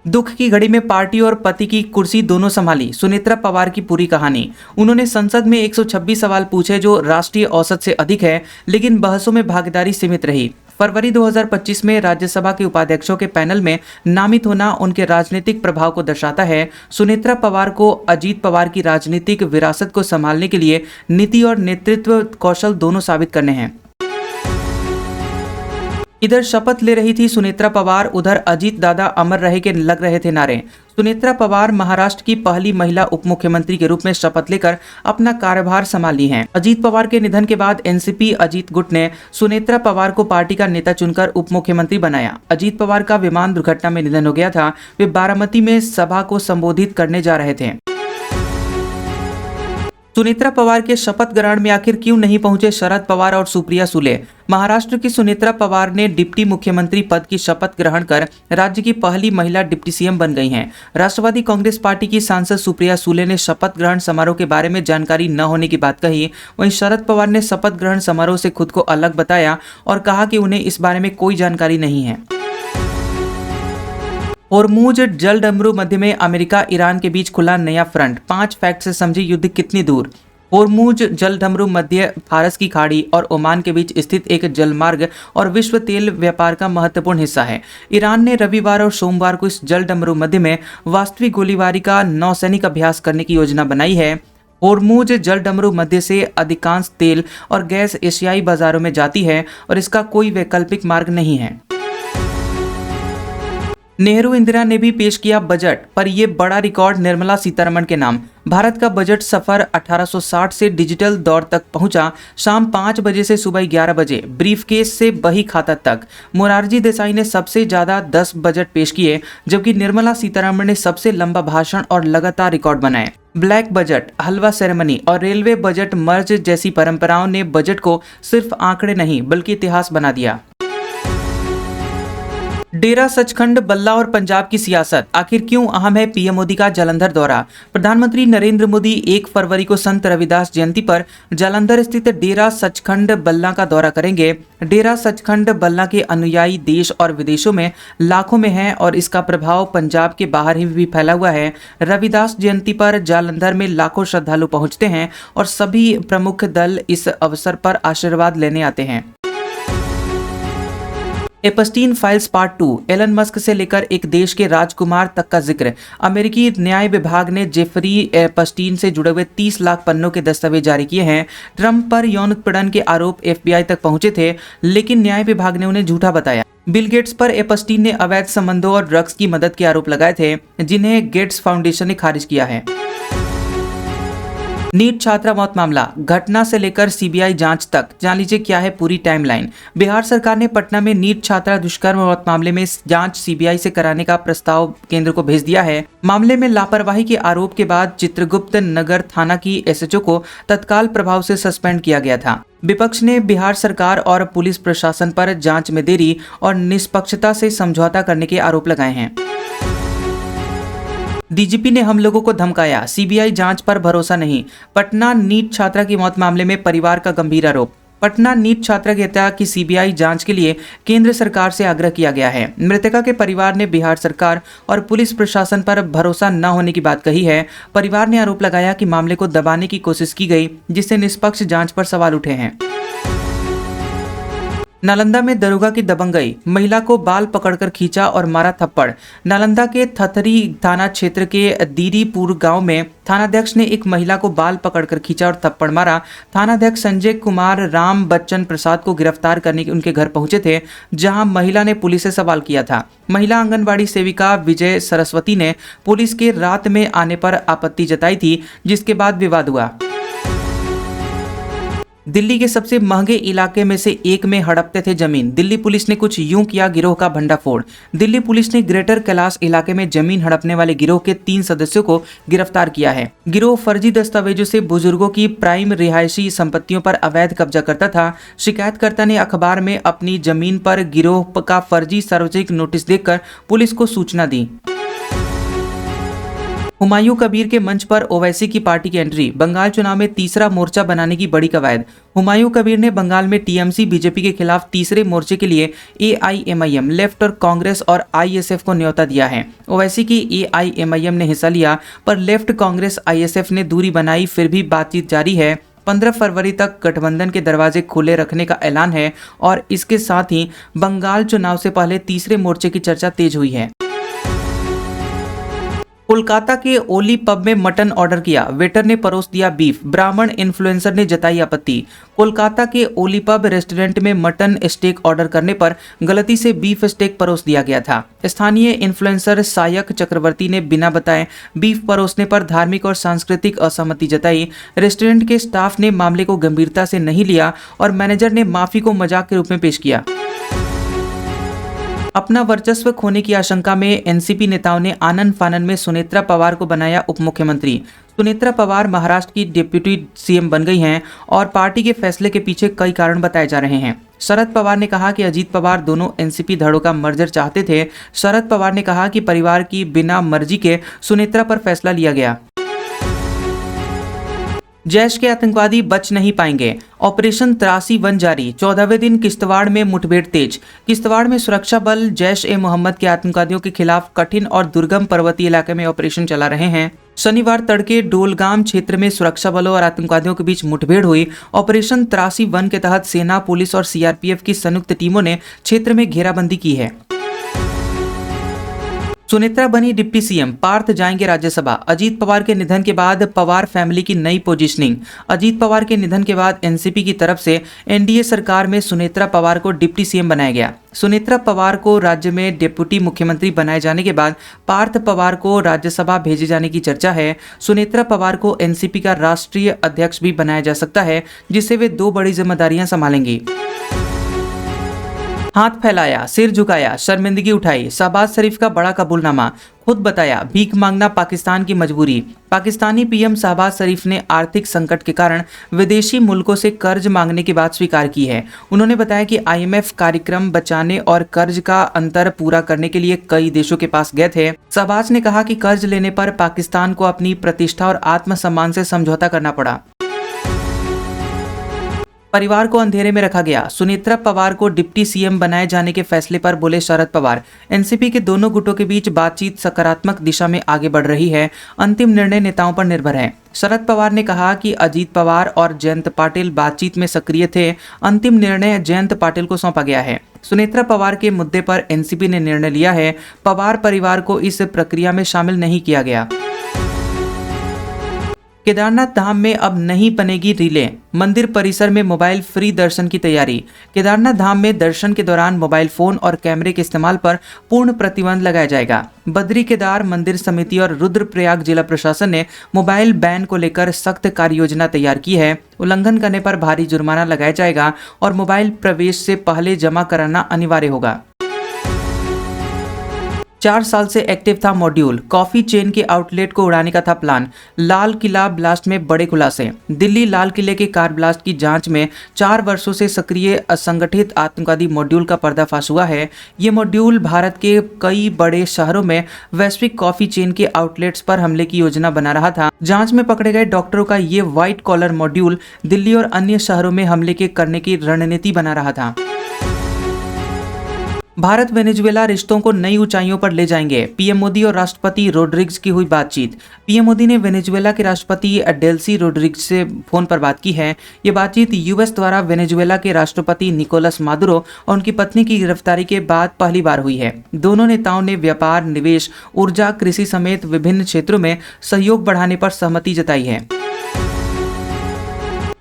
दुख की घड़ी में पार्टी और पति की कुर्सी दोनों संभाली सुनेत्रा पवार की पूरी कहानी। उन्होंने संसद में 126 सवाल पूछे जो राष्ट्रीय औसत से अधिक है, लेकिन बहसों में भागीदारी सीमित रही। फरवरी 2025 में राज्यसभा के उपाध्यक्षों के पैनल में नामित होना उनके राजनीतिक प्रभाव को दर्शाता है। सुनेत्रा पवार को अजीत पवार की राजनीतिक विरासत को संभालने के लिए नीति और नेतृत्व कौशल दोनों साबित करने हैं। इधर शपथ ले रही थी सुनेत्रा पवार, उधर अजीत दादा अमर रहे के लग रहे थे नारे। सुनेत्रा पवार महाराष्ट्र की पहली महिला उप मुख्यमंत्री के रूप में शपथ लेकर अपना कार्यभार संभाली हैं। अजीत पवार के निधन के बाद एनसीपी अजीत गुट ने सुनेत्रा पवार को पार्टी का नेता चुनकर उप मुख्यमंत्री बनाया। अजीत पवार का विमान दुर्घटना में निधन हो गया था। वे बारामती में सभा को संबोधित करने जा रहे थे। सुनेत्रा पवार के शपथ ग्रहण में आखिर क्यों नहीं पहुंचे शरद पवार और सुप्रिया सुले? महाराष्ट्र की सुनेत्रा पवार ने डिप्टी मुख्यमंत्री पद की शपथ ग्रहण कर राज्य की पहली महिला डिप्टी सीएम बन गई हैं। राष्ट्रवादी कांग्रेस पार्टी की सांसद सुप्रिया सुले ने शपथ ग्रहण समारोह के बारे में जानकारी न होने की बात कही। वहीं शरद पवार ने शपथ ग्रहण समारोह से खुद को अलग बताया और कहा कि उन्हें इस बारे में कोई जानकारी नहीं है। होर्मुज जल डमरू मध्य में अमेरिका ईरान के बीच खुला नया फ्रंट। 5 फैक्ट से समझे युद्ध कितनी दूर। होर्मुज जल डमरू मध्य फारस की खाड़ी और ओमान के बीच स्थित एक जलमार्ग और विश्व तेल व्यापार का महत्वपूर्ण हिस्सा है। ईरान ने रविवार और सोमवार को इस जल डमरू मध्य में वास्तविक गोलीबारी का नौसैनिक अभ्यास करने की योजना बनाई है। होर्मुज जल डमरू मध्य से अधिकांश तेल और गैस एशियाई बाजारों में जाती है और इसका कोई वैकल्पिक मार्ग नहीं है। नेहरू इंदिरा ने भी पेश किया बजट, पर यह बड़ा रिकॉर्ड निर्मला सीतारमण के नाम। भारत का बजट सफर 1860 से डिजिटल दौर तक पहुंचा। शाम 5 बजे से सुबह 11 बजे ब्रीफकेस से बही खाता तक। मोरारजी देसाई ने सबसे ज्यादा 10 बजट पेश किए, जबकि निर्मला सीतारमण ने सबसे लंबा भाषण और लगातार रिकॉर्ड बनाए। ब्लैक बजट, हलवा सेरेमनी और रेलवे बजट मर्ज जैसी परंपराओं ने बजट को सिर्फ आंकड़े नहीं बल्कि इतिहास बना दिया। डेरा सचखंड, बल्ला और पंजाब की सियासत आखिर क्यों अहम है? पीएम मोदी का जालंधर दौरा। प्रधानमंत्री नरेंद्र मोदी 1 फरवरी को संत रविदास जयंती पर जालंधर स्थित डेरा सचखंड बल्ला का दौरा करेंगे। डेरा सचखंड बल्ला के अनुयायी देश और विदेशों में लाखों में हैं और इसका प्रभाव पंजाब के बाहर ही भी फैला हुआ है। रविदास जयंती पर जालंधर में लाखों श्रद्धालु पहुंचते हैं और सभी प्रमुख दल इस अवसर पर आशीर्वाद लेने आते हैं। Epstein files part 2, Elon Musk से लेकर एक देश के राजकुमार तक का जिक्र। अमेरिकी न्याय विभाग ने जेफरी एपस्टीन से जुड़े हुए 30 लाख पन्नों के दस्तावेज जारी किए हैं। ट्रंप पर यौन उत्पीड़न के आरोप एफबीआई तक पहुंचे थे, लेकिन न्याय विभाग ने उन्हें झूठा बताया। बिल गेट्स पर एपस्टीन ने अवैध संबंधों और ड्रग्स की मदद के आरोप लगाए थे, जिन्हें गेट्स फाउंडेशन ने खारिज किया है। नीट छात्रा मौत मामला, घटना से लेकर सीबीआई जांच तक, जान लीजिए क्या है पूरी टाइमलाइन। बिहार सरकार ने पटना में नीट छात्रा दुष्कर्म मौत मामले में जांच सीबीआई से कराने का प्रस्ताव केंद्र को भेज दिया है। मामले में लापरवाही के आरोप के बाद चित्रगुप्त नगर थाना की एसएचओ को तत्काल प्रभाव से सस्पेंड किया गया था। विपक्ष ने बिहार सरकार और पुलिस प्रशासन पर जांच में देरी और निष्पक्षता से समझौता करने के आरोप लगाए हैं। डीजीपी ने हम लोगों को धमकाया, सीबीआई जांच पर भरोसा नहीं। पटना नीट छात्रा की मौत मामले में परिवार का गंभीर आरोप। पटना नीट छात्रा की हत्या की सीबीआई जांच के लिए केंद्र सरकार से आग्रह किया गया है। मृतका के परिवार ने बिहार सरकार और पुलिस प्रशासन पर भरोसा न होने की बात कही है। परिवार ने आरोप लगाया कि मामले को दबाने की कोशिश की गई, जिससे निष्पक्ष जांच पर सवाल उठे हैं। नालंदा में दरोगा की दबंगई, महिला को बाल पकड़कर खींचा और मारा थप्पड़। नालंदा के थथरी थाना क्षेत्र के दीरीपुर गांव में थानाध्यक्ष ने एक महिला को बाल पकड़कर खींचा और थप्पड़ मारा। थानाध्यक्ष संजय कुमार राम बच्चन प्रसाद को गिरफ्तार करने के उनके घर पहुंचे थे, जहां महिला ने पुलिस से सवाल किया था। महिला आंगनबाड़ी सेविका विजय सरस्वती ने पुलिस के रात में आने पर आपत्ति जताई थी, जिसके बाद विवाद हुआ। दिल्ली के सबसे महंगे इलाके में से एक में हड़पते थे जमीन। दिल्ली पुलिस ने कुछ यूं किया गिरोह का भंडाफोड़। दिल्ली पुलिस ने ग्रेटर कैलाश इलाके में जमीन हड़पने वाले गिरोह के 3 सदस्यों को गिरफ्तार किया है। गिरोह फर्जी दस्तावेजों से बुजुर्गों की प्राइम रिहायशी संपत्तियों पर अवैध कब्जा करता था। शिकायतकर्ता ने अखबार में अपनी जमीन पर गिरोह का फर्जी सार्वजनिक नोटिस देखकर पुलिस को सूचना दी। हुमायूं कबीर के मंच पर ओवैसी की पार्टी की एंट्री, बंगाल चुनाव में तीसरा मोर्चा बनाने की बड़ी कवायद। हुमायूं कबीर ने बंगाल में टीएमसी बीजेपी के खिलाफ तीसरे मोर्चे के लिए एआईएमआईएम, लेफ्ट और कांग्रेस और आईएसएफ को न्योता दिया है। ओवैसी की एआईएमआईएम ने हिस्सा लिया, पर लेफ्ट, कांग्रेस, आईएसएफ ने दूरी बनाई। फिर भी बातचीत जारी है। 15 फरवरी तक गठबंधन के दरवाजे खुले रखने का ऐलान है और इसके साथ ही बंगाल चुनाव से पहले तीसरे मोर्चे की चर्चा तेज हुई है। कोलकाता के ओली पब में मटन ऑर्डर किया, वेटर ने परोस दिया बीफ, ब्राह्मण इन्फ्लुएंसर ने जताई आपत्ति। कोलकाता के ओली पब रेस्टोरेंट में मटन स्टेक ऑर्डर करने पर गलती से बीफ स्टेक परोस दिया गया था। स्थानीय इन्फ्लुएंसर सायक चक्रवर्ती ने बिना बताए बीफ परोसने पर धार्मिक और सांस्कृतिक असहमति जताई। रेस्टोरेंट के स्टाफ ने मामले को गंभीरता से नहीं लिया और मैनेजर ने माफी को मजाक के रूप में पेश किया। अपना वर्चस्व खोने की आशंका में एनसीपी नेताओं ने आनन फानन में सुनेत्रा पवार को बनाया उप मुख्यमंत्री। सुनेत्रा पवार महाराष्ट्र की डिप्टी सीएम बन गई हैं और पार्टी के फैसले के पीछे कई कारण बताए जा रहे हैं। शरद पवार ने कहा कि अजीत पवार दोनों एनसीपी धड़ों का मर्जर चाहते थे। शरद पवार ने कहा कि परिवार की बिना मर्जी के सुनेत्रा पर फैसला लिया गया। जैश के आतंकवादी बच नहीं पाएंगे, ऑपरेशन त्रासी 1 जारी। 14वें दिन किश्तवाड़ में मुठभेड़ तेज। किश्तवाड़ में सुरक्षा बल जैश ए मोहम्मद के आतंकवादियों के खिलाफ कठिन और दुर्गम पर्वतीय इलाके में ऑपरेशन चला रहे हैं। शनिवार तड़के डोलगाम क्षेत्र में सुरक्षा बलों और आतंकवादियों के बीच मुठभेड़ हुई। ऑपरेशन त्रासी 1 के तहत सेना, पुलिस और सीआरपीएफ की संयुक्त टीमों ने क्षेत्र में घेराबंदी की है। सुनेत्रा बनी डिप्टी सीएम, पार्थ जाएंगे राज्यसभा। अजीत पवार के निधन के बाद पवार फैमिली की नई पोजीशनिंग। अजीत पवार के निधन के बाद एनसीपी की तरफ से एनडीए सरकार में सुनेत्रा पवार को डिप्टी सीएम बनाया गया। सुनेत्रा पवार को राज्य में डिप्टी मुख्यमंत्री बनाए जाने के बाद पार्थ पवार को राज्यसभा भेजे जाने की चर्चा है। सुनेत्रा पवार को एनसीपी का राष्ट्रीय अध्यक्ष भी बनाया जा सकता है, जिससे वे 2 बड़ी जिम्मेदारियां संभालेंगी। हाथ फैलाया, सिर झुकाया, शर्मिंदगी उठाई, शहबाज शरीफ का बड़ा कबूलनामा। खुद बताया, भीख मांगना पाकिस्तान की मजबूरी। पाकिस्तानी पीएम शहबाज शरीफ ने आर्थिक संकट के कारण विदेशी मुल्कों से कर्ज मांगने की बात स्वीकार की है। उन्होंने बताया कि आईएमएफ कार्यक्रम बचाने और कर्ज का अंतर पूरा करने के लिए कई देशों के पास गए थे। शहबाज ने कहा कि कर्ज लेने पर पाकिस्तान को अपनी प्रतिष्ठा और आत्मसम्मान से समझौता करना पड़ा। परिवार को अंधेरे में रखा गया, सुनेत्रा पवार को डिप्टी सीएम बनाए जाने के फैसले पर बोले शरद पवार। एनसीपी के दोनों गुटों के बीच बातचीत सकारात्मक दिशा में आगे बढ़ रही है। अंतिम निर्णय नेताओं पर निर्भर है। शरद पवार ने कहा कि अजीत पवार और जयंत पाटिल बातचीत में सक्रिय थे। अंतिम निर्णय जयंत पाटिल को सौंपा गया है। सुनेत्रा पवार के मुद्दे पर एनसीपी ने निर्णय लिया है। पवार परिवार को इस प्रक्रिया में शामिल नहीं किया गया। केदारनाथ धाम में अब नहीं बनेगी रीलें, मंदिर परिसर में मोबाइल फ्री दर्शन की तैयारी। केदारनाथ धाम में दर्शन के दौरान मोबाइल फोन और कैमरे के इस्तेमाल पर पूर्ण प्रतिबंध लगाया जाएगा। बद्री केदार मंदिर समिति और रुद्रप्रयाग जिला प्रशासन ने मोबाइल बैन को लेकर सख्त कार्य योजना तैयार की है। उल्लंघन करने पर भारी जुर्माना लगाया जाएगा और मोबाइल प्रवेश से पहले जमा कराना अनिवार्य होगा। 4 साल से एक्टिव था मॉड्यूल, कॉफी चेन के आउटलेट को उड़ाने का था प्लान। लाल किला ब्लास्ट में बड़े खुलासे। दिल्ली लाल किले के कार ब्लास्ट की जांच में 4 वर्षों से सक्रिय असंगठित आतंकवादी मॉड्यूल का पर्दाफाश हुआ है। ये मॉड्यूल भारत के कई बड़े शहरों में वैश्विक कॉफी चेन के आउटलेट्स पर हमले की योजना बना रहा था। जांच में पकड़े गए डॉक्टरों का ये व्हाइट कॉलर मॉड्यूल दिल्ली और अन्य शहरों में हमले करने की रणनीति बना रहा था। भारत वेनेजुएला रिश्तों को नई ऊंचाइयों पर ले जाएंगे, पीएम मोदी और राष्ट्रपति रोड्रिग्स की हुई बातचीत। पीएम मोदी ने वेनेजुएला के राष्ट्रपति डेल्सी रोड्रिग्स से फोन पर बात की है। ये बातचीत यूएस द्वारा वेनेजुएला के राष्ट्रपति निकोलस मादुरो और उनकी पत्नी की गिरफ्तारी के बाद पहली बार हुई है। दोनों नेताओं ने व्यापार, निवेश, ऊर्जा, कृषि समेत विभिन्न क्षेत्रों में सहयोग बढ़ाने पर सहमति जताई है।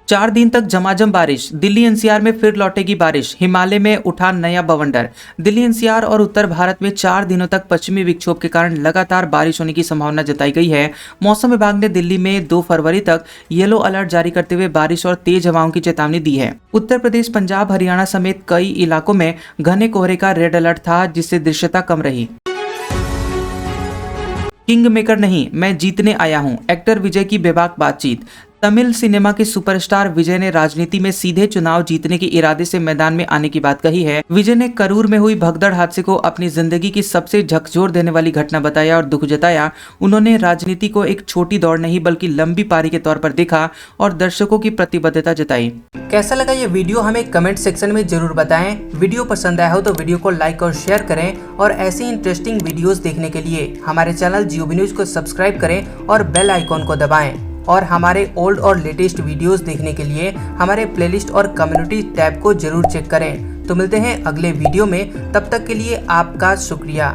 4 दिन तक झमाझम बारिश, दिल्ली एनसीआर में फिर लौटेगी बारिश। हिमालय में उठा नया बवंडर। दिल्ली एनसीआर और उत्तर भारत में 4 दिनों तक पश्चिमी विक्षोभ के कारण लगातार बारिश होने की संभावना जताई गई है। मौसम विभाग ने दिल्ली में 2 फरवरी तक येलो अलर्ट जारी करते हुए बारिश और तेज हवाओं की चेतावनी दी है। उत्तर प्रदेश, पंजाब, हरियाणा समेत कई इलाकों में घने कोहरे का रेड अलर्ट था, जिससे दृश्यता कम रही। किंग मेकर नहीं, मैं जीतने आया हूं, एक्टर विजय की बेबाक बातचीत। तमिल सिनेमा के सुपरस्टार विजय ने राजनीति में सीधे चुनाव जीतने के इरादे से मैदान में आने की बात कही है। विजय ने करूर में हुई भगदड़ हादसे को अपनी जिंदगी की सबसे झकझोर देने वाली घटना बताया और दुख जताया। उन्होंने राजनीति को एक छोटी दौड़ नहीं बल्कि लंबी पारी के तौर पर देखा और दर्शकों की प्रतिबद्धता जताई। कैसा लगा ये वीडियो हमें कमेंट सेक्शन में जरूर बताएं। वीडियो पसंद आया हो तो वीडियो को लाइक और शेयर करें और ऐसी इंटरेस्टिंग वीडियोस देखने के लिए हमारे चैनल जियोबी न्यूज को सब्सक्राइब करें और बेल आइकॉन को दबाएं। और हमारे ओल्ड और लेटेस्ट वीडियोस देखने के लिए हमारे प्लेलिस्ट और कम्युनिटी टैब को जरूर चेक करें। तो मिलते हैं अगले वीडियो में, तब तक के लिए आपका शुक्रिया।